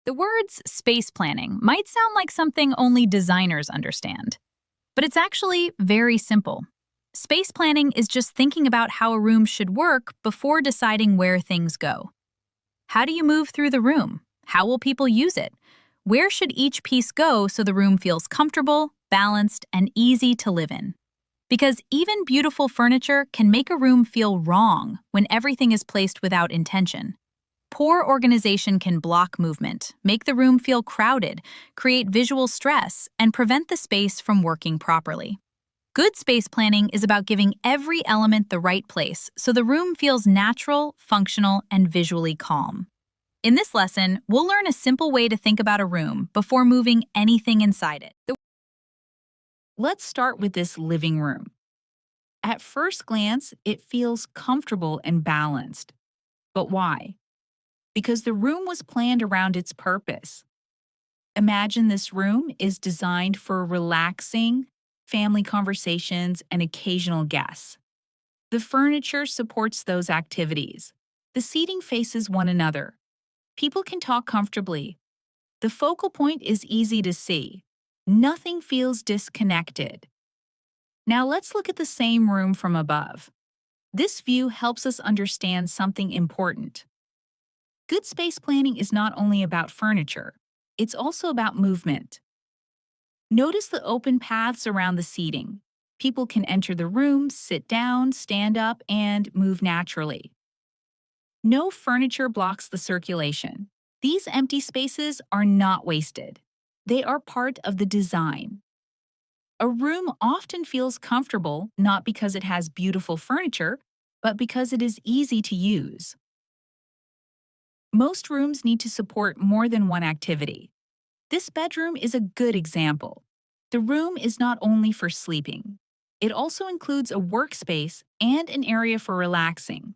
The words space planning might sound like something only designers understand, but it's actually very simple. Space planning is just thinking about how a room should work before deciding where things go. How do you move through the room? How will people use it? Where should each piece go so the room feels comfortable, balanced, and easy to live in? Because even beautiful furniture can make a room feel wrong when everything is placed without intention. Poor organization can block movement, make the room feel crowded, create visual stress, and prevent the space from working properly. Good space planning is about giving every element the right place so the room feels natural, functional, and visually calm. In this lesson, we'll learn a simple way to think about a room before moving anything inside it. Let's start with this living room. At first glance, it feels comfortable and balanced. But why? Because the room was planned around its purpose. Imagine this room is designed for relaxing, family conversations, and occasional guests. The furniture supports those activities. The seating faces one another. People can talk comfortably. The focal point is easy to see. Nothing feels disconnected. Now let's look at the same room from above. This view helps us understand something important. Good space planning is not only about furniture, it's also about movement. Notice the open paths around the seating. People can enter the room, sit down, stand up, and move naturally. No furniture blocks the circulation. These empty spaces are not wasted. They are part of the design. A room often feels comfortable not because it has beautiful furniture, but because it is easy to use. Most rooms need to support more than one activity. This bedroom is a good example. The room is not only for sleeping. It also includes a workspace and an area for relaxing.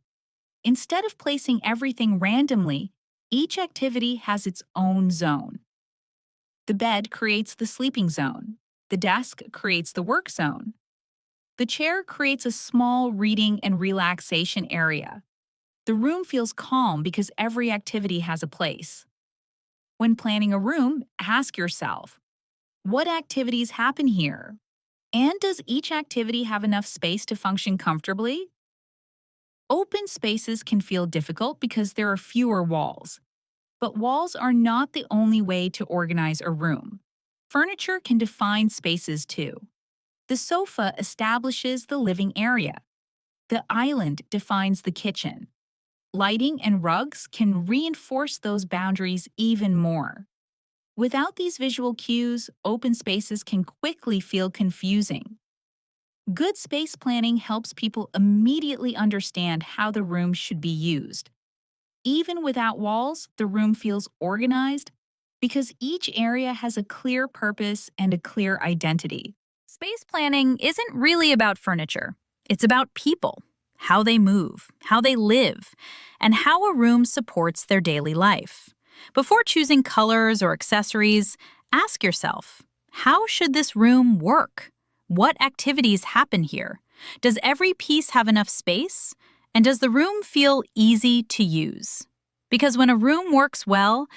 Instead of placing everything randomly, each activity has its own zone. The bed creates the sleeping zone. The desk creates the work zone. The chair creates a small reading and relaxation area. The room feels calm because every activity has a place. When planning a room, ask yourself, what activities happen here? And does each activity have enough space to function comfortably? Open spaces can feel difficult because there are fewer walls. But walls are not the only way to organize a room. Furniture can define spaces too. The sofa establishes the living area. The island defines the kitchen. Lighting and rugs can reinforce those boundaries even more. Without these visual cues, open spaces can quickly feel confusing. Good space planning helps people immediately understand how the room should be used. Even without walls, the room feels organized because each area has a clear purpose and a clear identity. Space planning isn't really about furniture. It's about people, how they move, how they live, and how a room supports their daily life. Before choosing colors or accessories, ask yourself, how should this room work? What activities happen here? Does every piece have enough space? And does the room feel easy to use? Because when a room works well,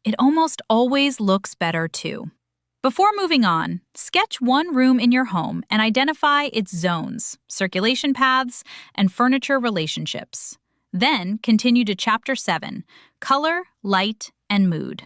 it almost always looks better too. Before moving on, sketch one room in your home and identify its zones, circulation paths, and furniture relationships. Then continue to Chapter 7, Color, Light, and Mood.